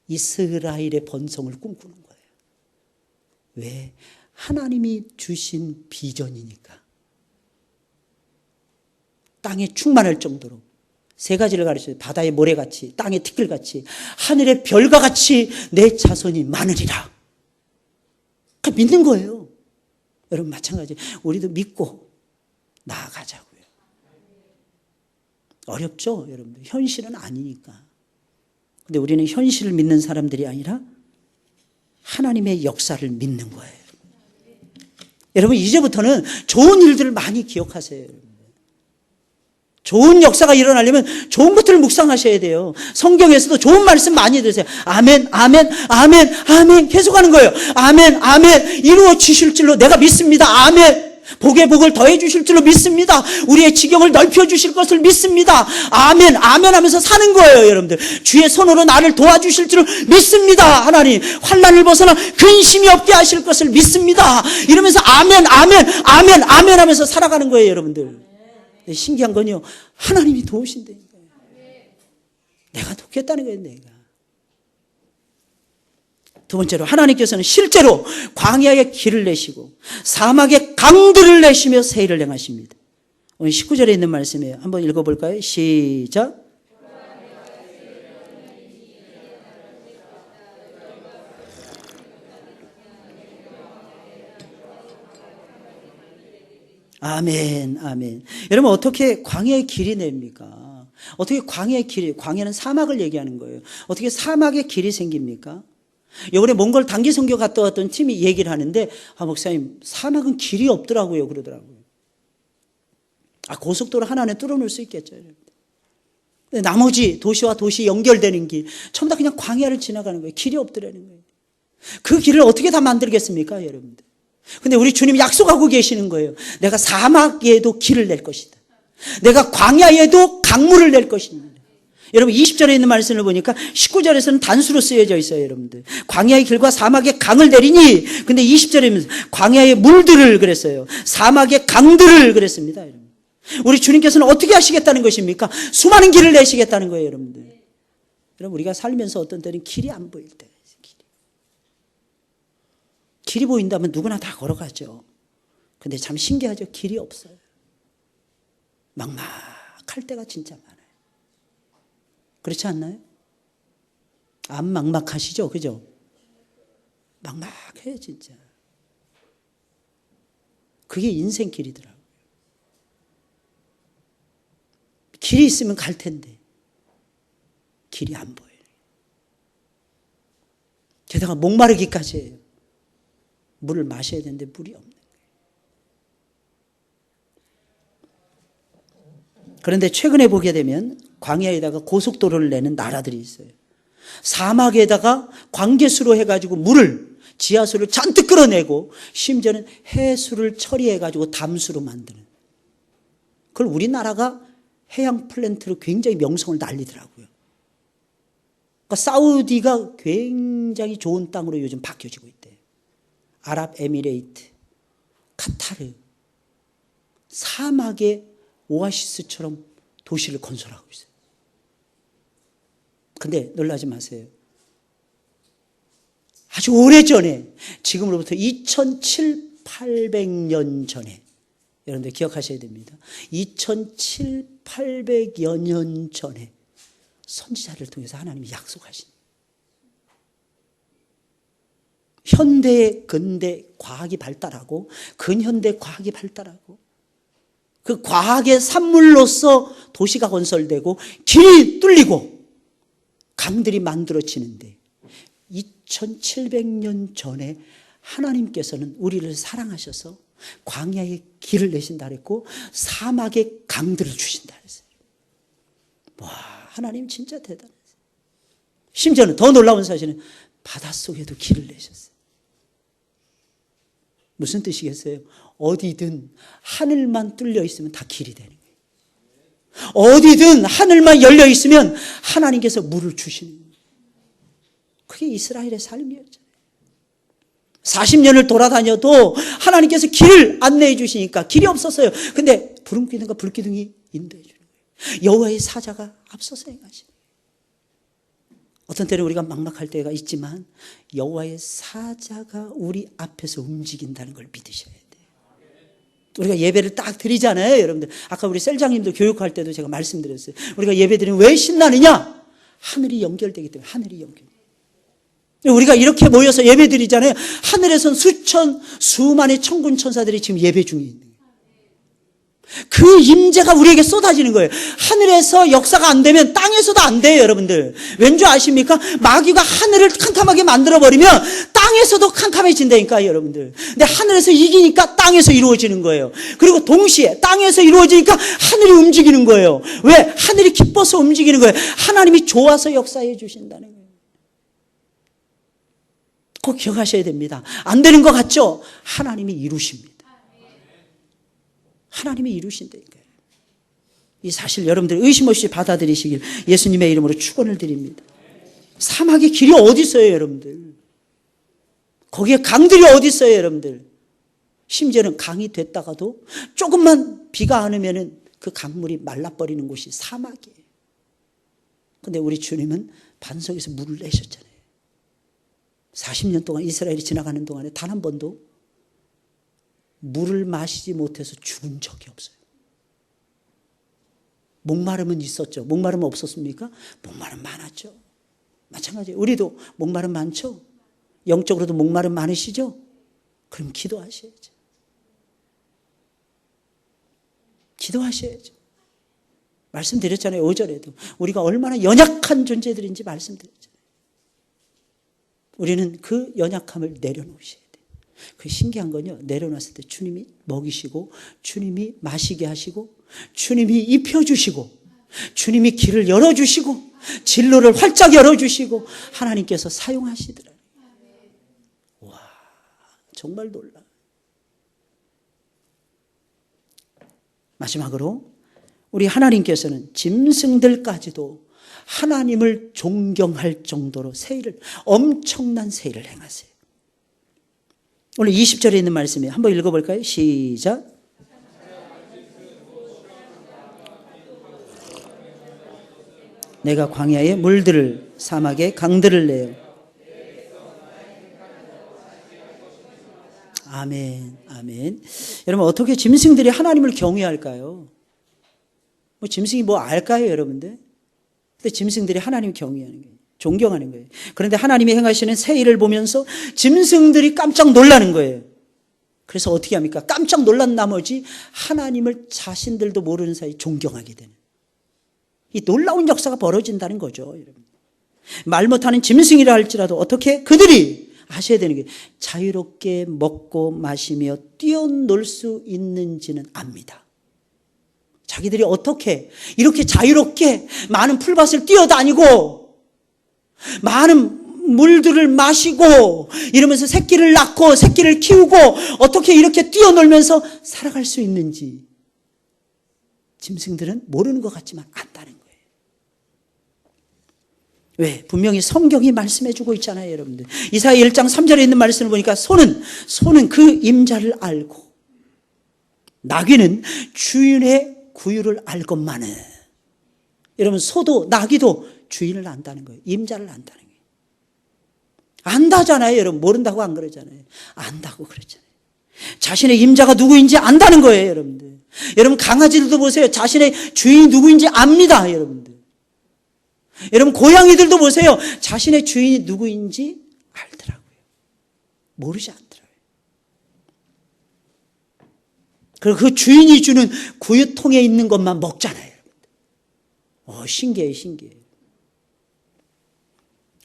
이스라엘의 번성을 꿈꾸는 거예요. 왜? 하나님이 주신 비전이니까. 땅에 충만할 정도로 세 가지를 가르쳐요. 바다의 모래같이, 땅의 티끌같이, 하늘의 별과 같이 내 자손이 많으리라. 믿는 거예요. 여러분 마찬가지. 우리도 믿고 나아가자고요. 어렵죠, 여러분들. 현실은 아니니까. 근데 우리는 현실을 믿는 사람들이 아니라 하나님의 역사를 믿는 거예요. 여러분, 이제부터는 좋은 일들을 많이 기억하세요. 좋은 역사가 일어나려면 좋은 것들을 묵상하셔야 돼요. 성경에서도 좋은 말씀 많이 들으세요. 아멘, 아멘, 아멘, 아멘. 계속 하는 거예요. 아멘, 아멘. 이루어지실 줄로 내가 믿습니다. 아멘. 복의 복을 더해 주실 줄로 믿습니다. 우리의 지경을 넓혀 주실 것을 믿습니다. 아멘, 아멘 하면서 사는 거예요, 여러분들. 주의 손으로 나를 도와주실 줄을 믿습니다. 하나님, 환난을 벗어나 근심이 없게 하실 것을 믿습니다. 이러면서 아멘, 아멘, 아멘, 아멘 하면서 살아가는 거예요, 여러분들. 신기한 건요, 하나님이 도우신다니까요. 내가 돕겠다는 거예요, 내가. 두 번째로, 하나님께서는 실제로 광야에 길을 내시고 사막에 강들을 내시며 세일을 행하십니다. 오늘 19절에 있는 말씀이에요. 한번 읽어볼까요? 시작. 아멘, 아멘. 여러분, 어떻게 광야의 길이 냅니까? 어떻게 광야의 길이, 광야는 사막을 얘기하는 거예요. 어떻게 사막의 길이 생깁니까? 이번에 몽골 단기 선교 갔다 왔던 팀이 얘기를 하는데, 목사님, 사막은 길이 없더라고요. 그러더라고요. 고속도로 하나는 뚫어놓을 수 있겠죠. 근데 나머지 도시와 도시 연결되는 길, 전부 다 그냥 광야를 지나가는 거예요. 길이 없더라는 거예요. 그 길을 어떻게 다 만들겠습니까, 여러분들? 근데 우리 주님이 약속하고 계시는 거예요. 내가 사막에도 길을 낼 것이다. 내가 광야에도 강물을 낼 것입니다. 여러분, 20절에 있는 말씀을 보니까 19절에서는 단수로 쓰여져 있어요, 여러분들. 광야의 길과 사막의 강을 내리니, 근데 20절에 광야의 물들을 그랬어요. 사막의 강들을 그랬습니다, 여러분. 우리 주님께서는 어떻게 하시겠다는 것입니까? 수많은 길을 내시겠다는 거예요, 여러분들. 여러분, 우리가 살면서 어떤 때는 길이 안 보일 때, 길이 보인다면 누구나 다 걸어가죠. 근데 참 신기하죠. 길이 없어요. 막막할 때가 진짜 많아요. 그렇지 않나요? 안 막막하시죠? 그죠? 막막해요, 진짜. 그게 인생길이더라고요. 길이 있으면 갈 텐데 길이 안 보여요. 게다가 목마르기까지 해요. 물을 마셔야 되는데 물이 없는 거예요. 그런데 최근에 보게 되면 광야에다가 고속도로를 내는 나라들이 있어요. 사막에다가 광개수로 해가지고 물을, 지하수를 잔뜩 끌어내고 심지어는 해수를 처리해가지고 담수로 만드는. 그걸 우리나라가 해양 플랜트로 굉장히 명성을 날리더라고요. 그러니까 사우디가 굉장히 좋은 땅으로 요즘 바뀌어지고 있대요. 아랍에미레이트, 카타르, 사막의 오아시스처럼 도시를 건설하고 있어요. 근데 놀라지 마세요. 아주 오래전에, 지금으로부터 2700~800년 전에, 여러분들 기억하셔야 됩니다. 2700~800여 년 전에 선지자를 통해서 하나님이 약속하신, 현대, 근대 과학이 발달하고 근현대 과학이 발달하고 그 과학의 산물로서 도시가 건설되고 길이 뚫리고 강들이 만들어지는데 2700년 전에 하나님께서는 우리를 사랑하셔서 광야의 길을 내신다 그랬고 사막의 강들을 주신다 그랬어요. 와, 하나님 진짜 대단하세요. 심지어는 더 놀라운 사실은 바닷속에도 길을 내셨어요. 무슨 뜻이겠어요? 어디든 하늘만 뚫려 있으면 다 길이 되는 거예요. 어디든 하늘만 열려 있으면 하나님께서 물을 주시는 거예요. 그게 이스라엘의 삶이었잖아요. 40년을 돌아다녀도 하나님께서 길을 안내해 주시니까 길이 없었어요. 근데 부름기둥과 불기둥이 인도해 주는 거예요. 여호와의 사자가 앞서서 행하시는 거예요. 어떤 때는 우리가 막막할 때가 있지만 여호와의 사자가 우리 앞에서 움직인다는 걸 믿으셔야 돼요. 우리가 예배를 딱 드리잖아요, 여러분들. 아까 우리 셀장님도 교육할 때도 제가 말씀드렸어요. 우리가 예배 드리면 왜 신나느냐? 하늘이 연결되기 때문에. 하늘이 연결. 우리가 이렇게 모여서 예배 드리잖아요. 하늘에선 수천, 수만의 천군 천사들이 지금 예배 중에 있는 거예요. 그 임재가 우리에게 쏟아지는 거예요. 하늘에서 역사가 안 되면 땅에서도 안 돼요, 여러분들. 왠지 아십니까? 마귀가 하늘을 캄캄하게 만들어버리면 땅에서도 캄캄해진다니까요, 여러분들. 근데 하늘에서 이기니까 땅에서 이루어지는 거예요. 그리고 동시에 땅에서 이루어지니까 하늘이 움직이는 거예요. 왜? 하늘이 기뻐서 움직이는 거예요. 하나님이 좋아서 역사해 주신다는 거예요. 꼭 기억하셔야 됩니다. 안 되는 것 같죠? 하나님이 이루십니다. 하나님이 이루신다니까요. 이 사실 여러분들 의심 없이 받아들이시길 예수님의 이름으로 축원을 드립니다. 사막에 길이 어디 있어요, 여러분들? 거기에 강들이 어디 있어요, 여러분들? 심지어는 강이 됐다가도 조금만 비가 안 오면은 그 강물이 말라버리는 곳이 사막이에요. 근데 우리 주님은 반석에서 물을 내셨잖아요. 40년 동안 이스라엘이 지나가는 동안에 단 한 번도 물을 마시지 못해서 죽은 적이 없어요. 목마름은 있었죠. 목마름은 없었습니까? 목마름 많았죠. 마찬가지예요. 우리도 목마름 많죠. 영적으로도 목마름 많으시죠? 그럼 기도하셔야죠. 기도하셔야죠. 말씀드렸잖아요. 5절에도 우리가 얼마나 연약한 존재들인지 말씀드렸잖아요. 우리는 그 연약함을 내려놓으셔야 돼요. 그 신기한 건요, 내려놨을 때 주님이 먹이시고 주님이 마시게 하시고 주님이 입혀주시고 주님이 길을 열어주시고 진로를 활짝 열어주시고 하나님께서 사용하시더라고요. 와, 정말 놀라. 마지막으로 우리 하나님께서는 짐승들까지도 하나님을 존경할 정도로 세일을, 엄청난 세일을 행하세요. 오늘 20절에 있는 말씀이에요. 한번 읽어볼까요? 시작. 내가 광야에 물들을, 사막에 강들을 내요. 아멘, 아멘. 여러분, 어떻게 짐승들이 하나님을 경외할까요? 뭐 짐승이 뭐 알까요, 여러분들? 근데 짐승들이 하나님을 경외하는 거예요. 존경하는 거예요. 그런데 하나님이 행하시는 새 일을 보면서 짐승들이 깜짝 놀라는 거예요. 그래서 어떻게 합니까? 깜짝 놀란 나머지 하나님을 자신들도 모르는 사이 존경하게 되는, 이 놀라운 역사가 벌어진다는 거죠, 여러분. 말 못하는 짐승이라 할지라도 어떻게 그들이 아셔야 되는 게 자유롭게 먹고 마시며 뛰어놀 수 있는지는 압니다. 자기들이 어떻게 이렇게 자유롭게 많은 풀밭을 뛰어다니고 많은 물들을 마시고 이러면서 새끼를 낳고 새끼를 키우고 어떻게 이렇게 뛰어놀면서 살아갈 수 있는지 짐승들은 모르는 것 같지만 안다는 거예요. 왜? 분명히 성경이 말씀해주고 있잖아요, 여러분들. 이사야 1장 3절에 있는 말씀을 보니까 소는 그 임자를 알고 나귀는 주인의 구유를 알건만은, 여러분, 소도 나귀도 주인을 안다는 거예요. 임자를 안다는 거예요. 안다잖아요, 여러분. 모른다고 안 그러잖아요. 안다고 그러잖아요. 자신의 임자가 누구인지 안다는 거예요, 여러분들. 여러분, 강아지들도 보세요. 자신의 주인이 누구인지 압니다, 여러분들. 여러분, 고양이들도 보세요. 자신의 주인이 누구인지 알더라고요. 모르지 않더라고요. 그리고 그 주인이 주는 구유통에 있는 것만 먹잖아요. 신기해요, 신기해요.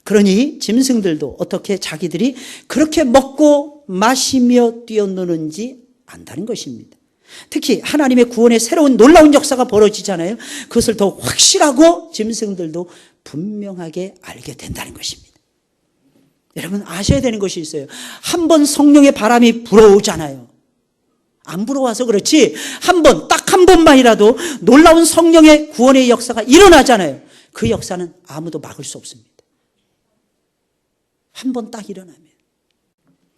그러니 짐승들도 어떻게 자기들이 그렇게 먹고 마시며 뛰어노는지 안다는 것입니다. 특히 하나님의 구원의 새로운 놀라운 역사가 벌어지잖아요. 그것을 더 확실하고 짐승들도 분명하게 알게 된다는 것입니다. 여러분, 아셔야 되는 것이 있어요. 한 번 성령의 바람이 불어오잖아요. 안 불어와서 그렇지 딱 한 번만이라도 놀라운 성령의 구원의 역사가 일어나잖아요. 그 역사는 아무도 막을 수 없습니다. 한 번 딱 일어나면.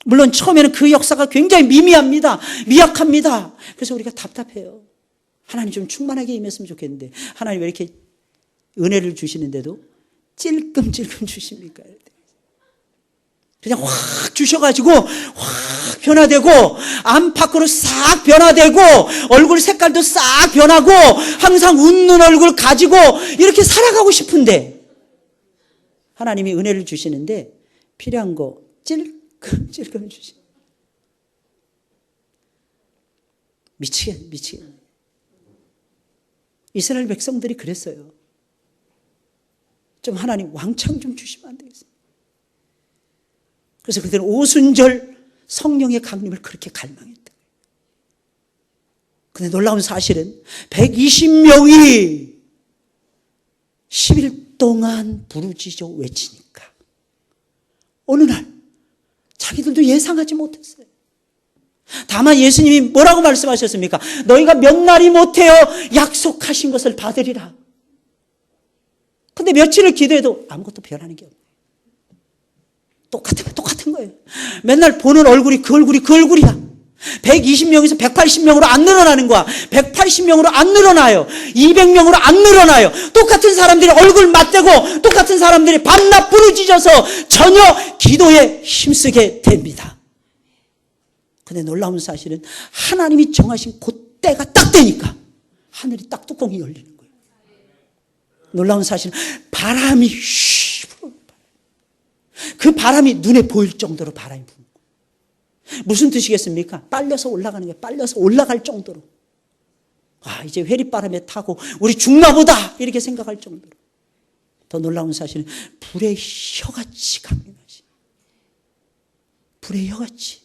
물론 처음에는 그 역사가 굉장히 미미합니다. 미약합니다. 그래서 우리가 답답해요. 하나님 좀 충만하게 임했으면 좋겠는데 하나님 왜 이렇게 은혜를 주시는데도 찔끔찔끔 주십니까? 그냥 확 주셔가지고 확 변화되고 안팎으로 싹 변화되고 얼굴 색깔도 싹 변하고 항상 웃는 얼굴 가지고 이렇게 살아가고 싶은데 하나님이 은혜를 주시는데 필요한 거 찔끔찔끔 주시. 미치겠네. 이스라엘 백성들이 그랬어요. 좀 하나님 왕창 좀 주시면 안 되겠어요? 그래서 그들은 오순절 성령의 강림을 그렇게 갈망했다. 근데 놀라운 사실은 120명이 10일 동안 부르짖어 외치니까 어느 날 자기들도 예상하지 못했어요. 다만 예수님이 뭐라고 말씀하셨습니까? 너희가 몇 날이 못해요 약속하신 것을 받으리라. 근데 며칠을 기도해도 아무것도 변하는 게 없네요. 똑같은 거예요. 맨날 보는 얼굴이 그 얼굴이야. 120명에서 180명으로 안 늘어나는 거야. 180명으로 안 늘어나요. 200명으로 안 늘어나요. 똑같은 사람들이 얼굴 맞대고 똑같은 사람들이 밤낮 부르짖어서 전혀 기도에 힘쓰게 됩니다. 근데 놀라운 사실은 하나님이 정하신 그때가 딱 되니까 하늘이 딱 뚜껑이 열리는 거예요. 놀라운 사실은 바람이 그 바람이 눈에 보일 정도로 바람이 부는 거예요. 무슨 뜻이겠습니까? 빨려서 올라가는 거예요. 빨려서 올라갈 정도로. 아, 이제 회리바람에 타고 우리 죽나보다 이렇게 생각할 정도로. 더 놀라운 사실은 불의 혀같이 강림하시. 불의 혀같이.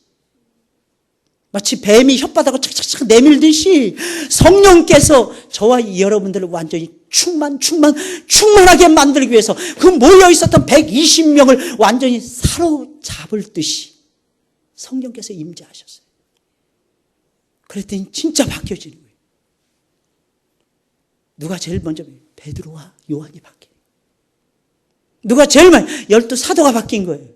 마치 뱀이 혓바닥을 착착착 내밀듯이 성령께서 저와 여러분들을 완전히 충만하게 만들기 위해서 그 모여 있었던 120명을 완전히 사로잡을 듯이 성령께서 임재하셨어요. 그랬더니 진짜 바뀌어지는 거예요. 누가 제일 먼저 베드로와 요한이 바뀌어요. 누가 제일 먼저 12사도가 바뀐 거예요.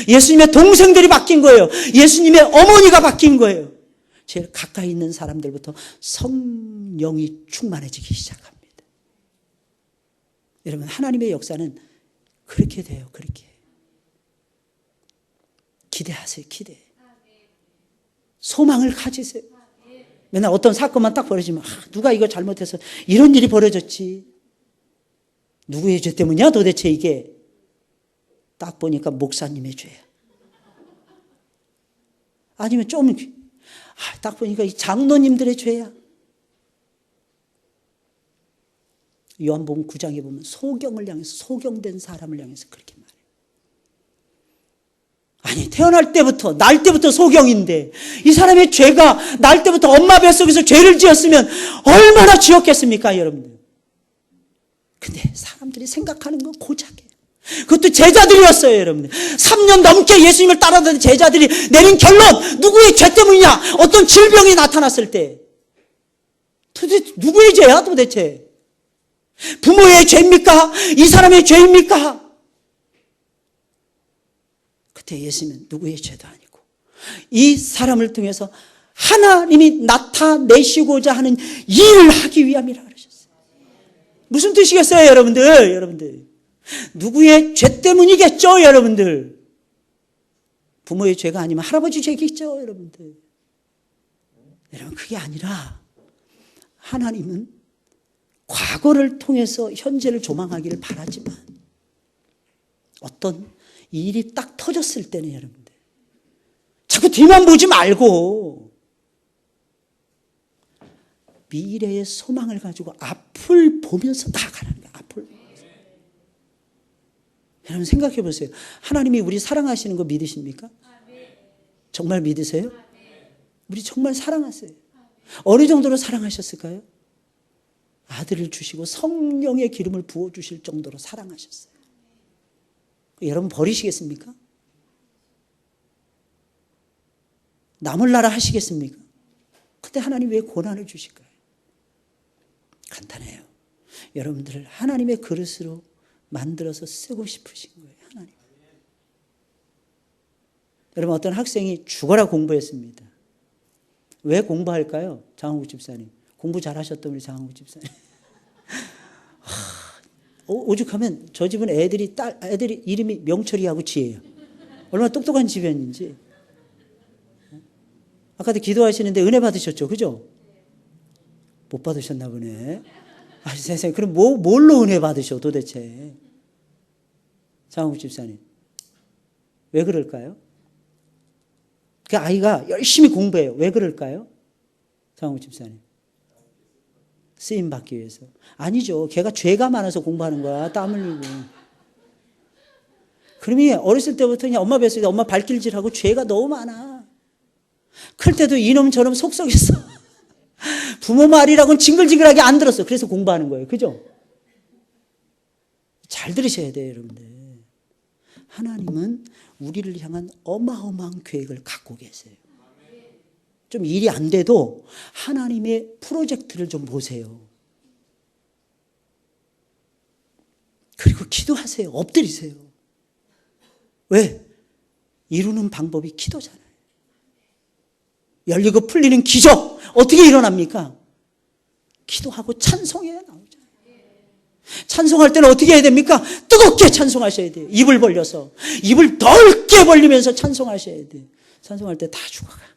예수님의 동생들이 바뀐 거예요. 예수님의 어머니가 바뀐 거예요. 제일 가까이 있는 사람들부터 성령이 충만해지기 시작합니다. 여러분, 하나님의 역사는 그렇게 돼요. 그렇게. 기대하세요. 기대. 소망을 가지세요. 맨날 어떤 사건만 딱 벌어지면 누가 이거 잘못해서 이런 일이 벌어졌지. 누구의 죄 때문이야 도대체 이게. 딱 보니까 목사님의 죄야. 아니면 딱 보니까 이 장로님들의 죄야. 요한복음 9장에 보면 소경을 향해서, 소경된 사람을 향해서 그렇게 말해요. 아니, 태어날 때부터, 날 때부터 소경인데 이 사람의 죄가 날 때부터 엄마 뱃속에서 죄를 지었으면 얼마나 지었겠습니까, 여러분들. 근데 사람들이 생각하는 건 고작이에요. 그것도 제자들이었어요, 여러분들. 3년 넘게 예수님을 따라다니는 제자들이 내린 결론, 누구의 죄 때문이냐? 어떤 질병이 나타났을 때 도대체 누구의 죄야 도대체? 부모의 죄입니까? 이 사람의 죄입니까? 그때 예수님은 누구의 죄도 아니고 이 사람을 통해서 하나님이 나타내시고자 하는 일을 하기 위함이라 그러셨어요. 무슨 뜻이겠어요, 여러분들? 누구의 죄 때문이겠죠, 여러분들. 부모의 죄가 아니면 할아버지 죄겠죠, 여러분들. 여러분, 그게 아니라 하나님은 과거를 통해서 현재를 조망하기를 바라지만 어떤 일이 딱 터졌을 때는 여러분들 자꾸 뒤만 보지 말고 미래의 소망을 가지고 앞을 보면서 나아가는 거야. 앞을 보면서. 여러분 생각해 보세요. 하나님이 우리 사랑하시는 거 믿으십니까? 정말 믿으세요? 우리 정말 사랑하세요. 어느 정도로 사랑하셨을까요? 아들을 주시고 성령의 기름을 부어주실 정도로 사랑하셨어요. 여러분 버리시겠습니까? 나몰라라 하시겠습니까? 근데 하나님 왜 고난을 주실까요? 간단해요. 여러분들을 하나님의 그릇으로 만들어서 쓰고 싶으신 거예요. 하나님. 여러분 어떤 학생이 죽어라 공부했습니다. 왜 공부할까요? 장항국 집사님. 공부 잘하셨던 우리 장항국 집사님. 오죽하면 저 집은 애들이 이름이 명철이하고 지혜예요. 얼마나 똑똑한 집안인지. 아까도 기도하시는데 은혜 받으셨죠, 그죠? 못 받으셨나 보네. 아, 세상에, 그럼 뭘로 은혜 받으셔, 도대체? 장항국 집사님. 왜 그럴까요? 그 아이가 열심히 공부해요. 왜 그럴까요? 장항국 집사님. 쓰임 받기 위해서. 아니죠. 걔가 죄가 많아서 공부하는 거야. 땀 흘리고. 그러면 어렸을 때부터 그냥 엄마 뱃속에 엄마 발길질하고 죄가 너무 많아. 클 때도 이놈처럼 속썩였어. 부모 말이라고는 징글징글하게 안 들었어. 그래서 공부하는 거예요. 그죠? 잘 들으셔야 돼요, 여러분들. 하나님은 우리를 향한 어마어마한 계획을 갖고 계세요. 좀 일이 안 돼도 하나님의 프로젝트를 좀 보세요. 그리고 기도하세요. 엎드리세요. 왜? 이루는 방법이 기도잖아요. 열리고 풀리는 기적 어떻게 일어납니까? 기도하고 찬송해야 나오잖아요. 찬송할 때는 어떻게 해야 됩니까? 뜨겁게 찬송하셔야 돼요. 입을 벌려서 입을 넓게 벌리면서 찬송하셔야 돼요. 찬송할 때 다 죽어가.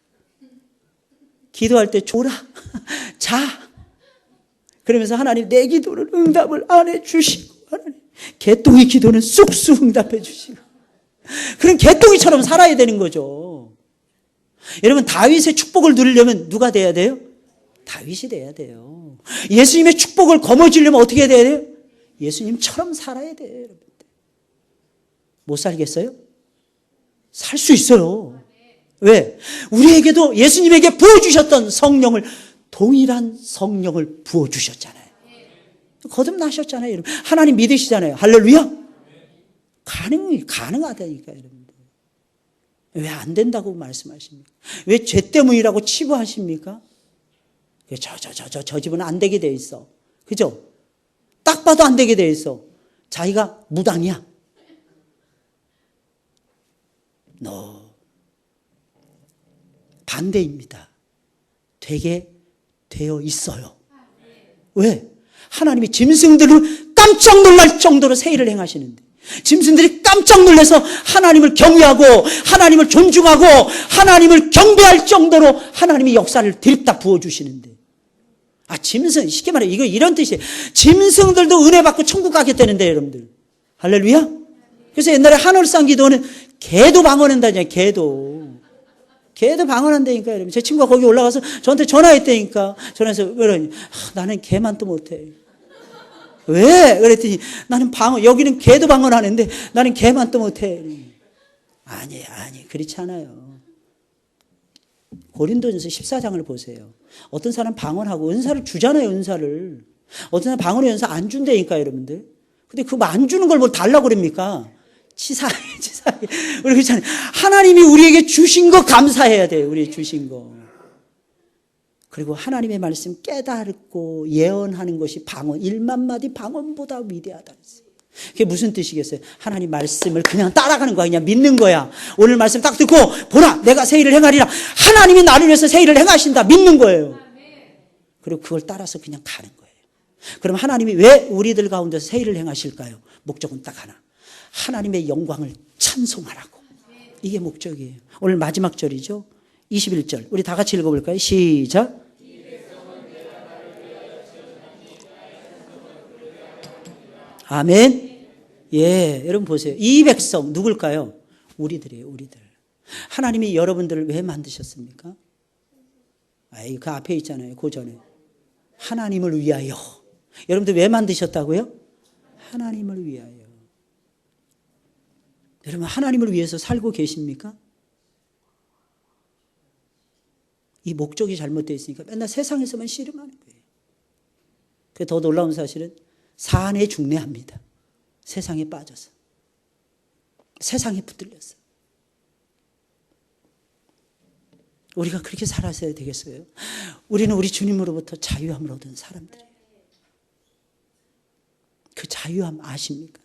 기도할 때 졸아. 자. 그러면서 하나님 내 기도는 응답을 안 해주시고 하나님 개똥이 기도는 쑥쑥 응답해 주시고 그런 개똥이처럼 살아야 되는 거죠. 여러분 다윗의 축복을 누리려면 누가 돼야 돼요? 다윗이 돼야 돼요. 예수님의 축복을 거머쥐려면 어떻게 돼야 돼요? 예수님처럼 살아야 돼요. 여러분. 못 살겠어요? 살 수 있어요. 왜? 우리에게도 예수님에게 부어주셨던 성령을 동일한 성령을 부어주셨잖아요. 거듭나셨잖아요. 여러분. 하나님 믿으시잖아요. 할렐루야. 가능하다니까요. 여러분들. 왜 안 된다고 말씀하십니까? 왜 죄 때문이라고 치부하십니까? 저 집은 안 되게 돼 있어. 그죠? 딱 봐도 안 되게 돼 있어. 자기가 무당이야. 너 반대입니다. 되게 되어 있어요. 왜? 하나님이 짐승들을 깜짝 놀랄 정도로 세일을 행하시는데 짐승들이 깜짝 놀라서 하나님을 경외하고 하나님을 존중하고 하나님을 경배할 정도로 하나님이 역사를 드립다 부어주시는데 짐승 쉽게 말해 이거 이런 뜻이에요. 짐승들도 은혜 받고 천국 가겠다는데 여러분들 할렐루야. 그래서 옛날에 하늘상 기도는 개도 방언한다잖아요. 개도 방언한다니까 여러분. 제 친구가 거기 올라가서 저한테 전화했다니까. 전화해서 그러니 나는 개만 또 못해. 왜? 그랬더니 나는 여기는 개도 방언하는데 나는 개만 또 못해. 아니 그렇지 않아요. 고린도전서 14장을 보세요. 어떤 사람 방언하고 은사를 주잖아요. 은사를. 어떤 사람 방언의 은사 안 준다니까 여러분들. 근데 그거 안 주는 걸 뭘 달라고 그럽니까? 치사해. 우리 그렇잖아요. 하나님이 우리에게 주신 거 감사해야 돼요. 우리 주신 거. 그리고 하나님의 말씀 깨닫고 예언하는 것이 방언 1만 마디 방언보다 위대하다. 그게 무슨 뜻이겠어요? 하나님 말씀을 그냥 따라가는 거야. 그냥 믿는 거야. 오늘 말씀 딱 듣고 보라 내가 새 일을 행하리라. 하나님이 나를 위해서 새 일을 행하신다. 믿는 거예요. 그리고 그걸 따라서 그냥 가는 거예요. 그럼 하나님이 왜 우리들 가운데서 새 일을 행하실까요? 목적은 딱 하나. 하나님의 영광을 찬송하라고. 이게 목적이에요. 오늘 마지막 절이죠. 21절. 우리 다 같이 읽어볼까요? 시작. 아멘. 예, 여러분 보세요. 이 백성 누굴까요? 우리들이에요. 우리들. 하나님이 여러분들을 왜 만드셨습니까? 그 앞에 있잖아요. 그 전에. 하나님을 위하여. 여러분들 왜 만드셨다고요? 하나님을 위하여. 여러분 하나님을 위해서 살고 계십니까? 이 목적이 잘못되어 있으니까 맨날 세상에서만 씨름하는 거예요. 그게 더 놀라운 사실은 산에 중매합니다. 세상에 빠져서. 세상에 붙들려서. 우리가 그렇게 살아서야 되겠어요? 우리는 우리 주님으로부터 자유함을 얻은 사람들이에요. 그 자유함 아십니까?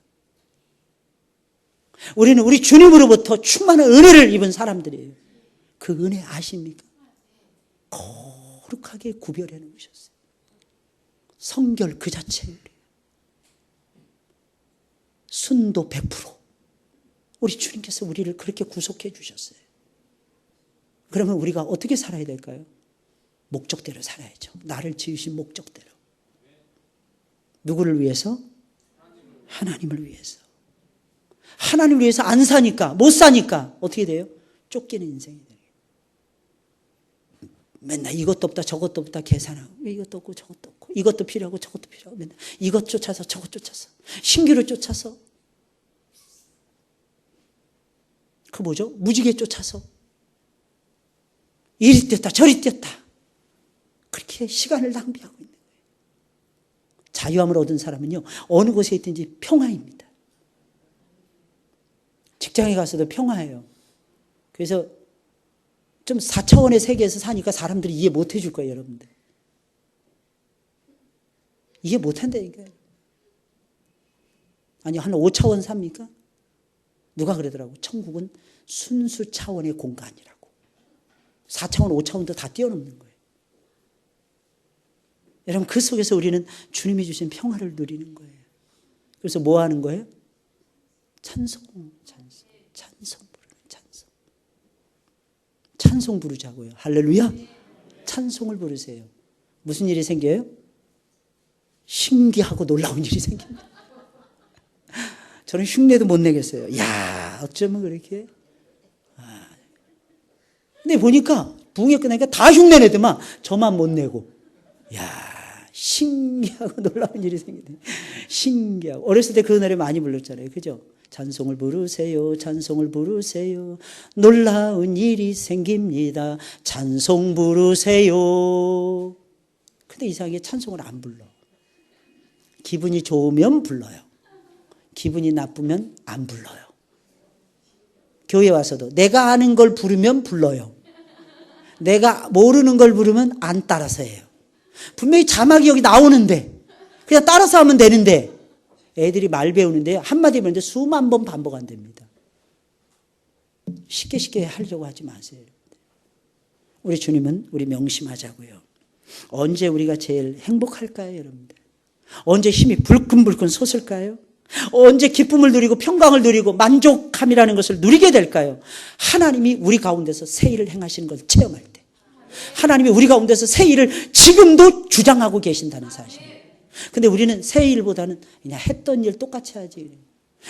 우리는 우리 주님으로부터 충만한 은혜를 입은 사람들이에요. 그 은혜 아십니까? 거룩하게 구별해 놓으셨어요. 성결 그 자체예요. 순도 100%. 우리 주님께서 우리를 그렇게 구속해 주셨어요. 그러면 우리가 어떻게 살아야 될까요? 목적대로 살아야죠. 나를 지으신 목적대로. 누구를 위해서? 하나님을 위해서. 하나님을 위해서 안 사니까, 못 사니까 어떻게 돼요? 쫓기는 인생이 돼요. 맨날 이것도 없다 저것도 없다 계산하고 이것도 없고 저것도 없고 이것도 필요하고 저것도 필요하고 맨날 이것 쫓아서 저것 쫓아서 신기루 쫓아서 그 뭐죠? 무지개 쫓아서 이리 뛰었다 저리 뛰었다 그렇게 시간을 낭비하고 있는 거예요. 자유함을 얻은 사람은요 어느 곳에 있든지 평화입니다. 직장에 가서도 평화예요. 그래서 좀 4차원의 세계에서 사니까 사람들이 이해 못 해줄 거예요, 여러분들. 이해 못 한다니까요. 아니, 한 5차원 삽니까? 누가 그러더라고. 천국은 순수 차원의 공간이라고. 4차원, 5차원도 다 뛰어넘는 거예요. 여러분, 그 속에서 우리는 주님이 주신 평화를 누리는 거예요. 그래서 뭐 하는 거예요? 찬송 부르는 찬송. 찬송 부르자고요. 할렐루야. 찬송을 부르세요. 무슨 일이 생겨요? 신기하고 놀라운 일이 생깁니다. 저는 흉내도 못 내겠어요. 야, 어쩌면 그렇게. 근데 보니까 부흥회 끝나니까 다 흉내 내더만 저만 못 내고. 야, 신기하고 놀라운 일이 생기네. 신기하고. 어렸을 때 그 노래 많이 불렀잖아요. 그죠? 찬송을 부르세요. 찬송을 부르세요. 놀라운 일이 생깁니다. 찬송 부르세요. 근데 이상하게 찬송을 안 불러. 기분이 좋으면 불러요. 기분이 나쁘면 안 불러요. 교회 와서도 내가 아는 걸 부르면 불러요. 내가 모르는 걸 부르면 안 따라서 해요. 분명히 자막이 여기 나오는데 그냥 따라서 하면 되는데 애들이 말 배우는데 한마디 배우는데 수만 번 반복 안 됩니다. 쉽게 하려고 하지 마세요. 우리 주님은 우리 명심하자고요. 언제 우리가 제일 행복할까요, 여러분들? 언제 힘이 불끈불끈 솟을까요? 언제 기쁨을 누리고 평강을 누리고 만족함이라는 것을 누리게 될까요? 하나님이 우리 가운데서 새 일을 행하시는 걸 체험할 때. 하나님이 우리 가운데서 새 일을 지금도 주장하고 계신다는 사실이에요. 근데 우리는 새 일보다는 그냥 했던 일 똑같이 하지.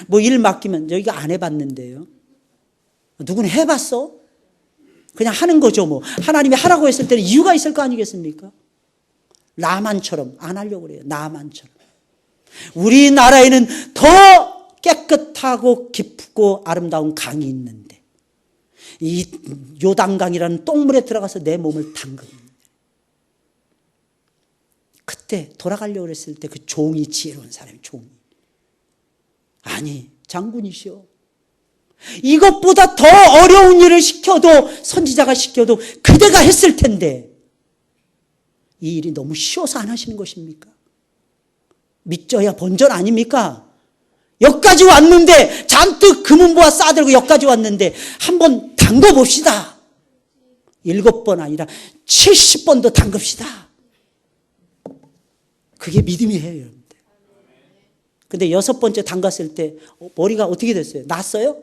뭐 일 맡기면 여기가 안 해봤는데요. 누구는 해봤어? 그냥 하는 거죠 뭐. 하나님이 하라고 했을 때는 이유가 있을 거 아니겠습니까? 나만처럼 안 하려고 그래요. 나만처럼. 우리나라에는 더 깨끗하고 깊고 아름다운 강이 있는데 이 요단강이라는 똥물에 들어가서 내 몸을 담그는 그때 돌아가려고 그랬을 때 그 종이 지혜로운 사람이 종이 아니 장군이시여 이것보다 더 어려운 일을 시켜도 선지자가 시켜도 그대가 했을 텐데 이 일이 너무 쉬워서 안 하시는 것입니까? 믿져야 본전 아닙니까? 여기까지 왔는데 잔뜩 금은보화 싸들고 여기까지 왔는데 한번 담궈봅시다. 7번 아니라 70번도 담급시다. 그게 믿음이에요, 여러분들. 근데 6번째 담갔을 때 머리가 어떻게 됐어요? 났어요?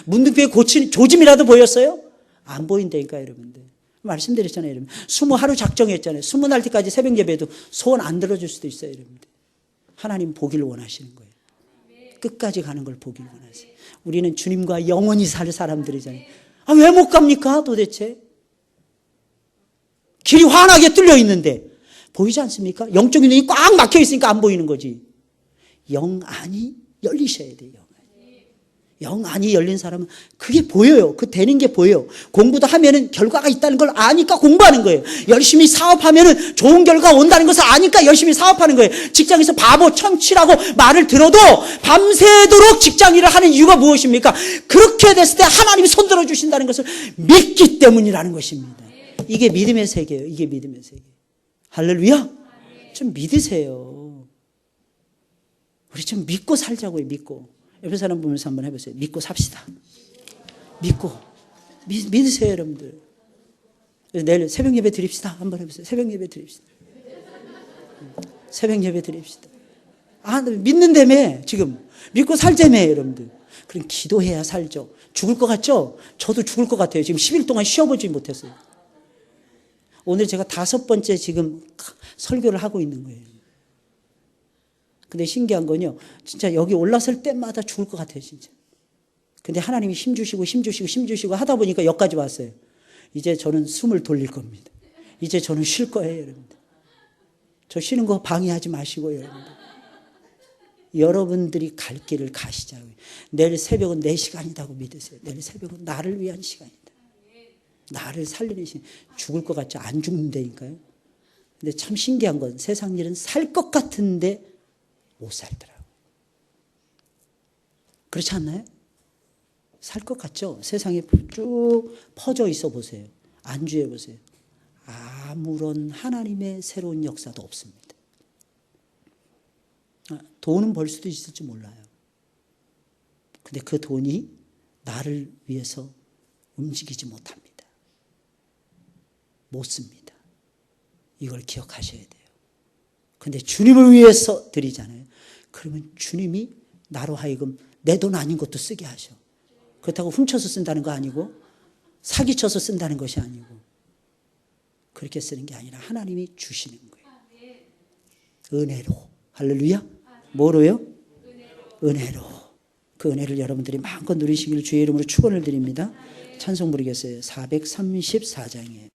문둥병에 고친 조짐이라도 보였어요? 안 보인다니까, 여러분들. 말씀드렸잖아요, 여러분. 20하루 작정했잖아요. 20날 때까지 새벽 예배도 소원 안 들어줄 수도 있어요, 여러분들. 하나님 보기를 원하시는 거예요. 끝까지 가는 걸 보기를 원하세요. 우리는 주님과 영원히 살 사람들이잖아요. 아, 왜 못 갑니까, 도대체? 길이 환하게 뚫려 있는데 보이지 않습니까? 영적인 눈이 꽉 막혀 있으니까 안 보이는 거지. 영안이 열리셔야 돼요. 영안이 열린 사람은 그게 보여요. 그 되는 게 보여요. 공부도 하면은 결과가 있다는 걸 아니까 공부하는 거예요. 열심히 사업하면은 좋은 결과가 온다는 것을 아니까 열심히 사업하는 거예요. 직장에서 바보 천치라고 말을 들어도 밤새도록 직장 일을 하는 이유가 무엇입니까? 그렇게 됐을 때 하나님이 손들어 주신다는 것을 믿기 때문이라는 것입니다. 이게 믿음의 세계예요. 이게 믿음의 세계. 할렐루야. 좀 믿으세요. 우리 좀 믿고 살자고요. 믿고. 옆에 사람 보면서 한번 해보세요. 믿고 삽시다. 믿고. 믿으세요, 여러분들. 내일 새벽 예배 드립시다. 한번 해보세요. 새벽 예배 드립시다. 새벽 예배 드립시다. 아, 믿는다며, 지금. 믿고 살자며, 여러분들. 그럼 기도해야 살죠. 죽을 것 같죠? 저도 죽을 것 같아요. 지금 10일 동안 쉬어보지 못했어요. 오늘 제가 5번째 지금 설교를 하고 있는 거예요. 근데 신기한 건요, 진짜 여기 올라설 때마다 죽을 것 같아요, 진짜. 근데 하나님이 힘 주시고 하다 보니까 여기까지 왔어요. 이제 저는 숨을 돌릴 겁니다. 이제 저는 쉴 거예요, 여러분들. 저 쉬는 거 방해하지 마시고요, 여러분들. 여러분들이 갈 길을 가시자고요. 내일 새벽은 내 시간이라고 믿으세요. 내일 새벽은 나를 위한 시간이다. 나를 살리는 시간. 죽을 것 같지 안 죽는다니까요. 근데 참 신기한 건 세상 일은 살 것 같은데 못 살더라고요. 그렇지 않나요? 살 것 같죠? 세상에 쭉 퍼져 있어 보세요. 안주해 보세요. 아무런 하나님의 새로운 역사도 없습니다. 돈은 벌 수도 있을지 몰라요. 근데 그 돈이 나를 위해서 움직이지 못합니다. 못 씁니다. 이걸 기억하셔야 돼요. 근데 주님을 위해서 드리잖아요. 그러면 주님이 나로 하여금 내 돈 아닌 것도 쓰게 하셔. 그렇다고 훔쳐서 쓴다는 거 아니고 사기쳐서 쓴다는 것이 아니고 그렇게 쓰는 게 아니라 하나님이 주시는 거예요. 은혜로. 할렐루야. 뭐로요? 은혜로. 그 은혜를 여러분들이 마음껏 누리시기를 주의 이름으로 축원을 드립니다. 찬송 부르겠어요. 434장이에요.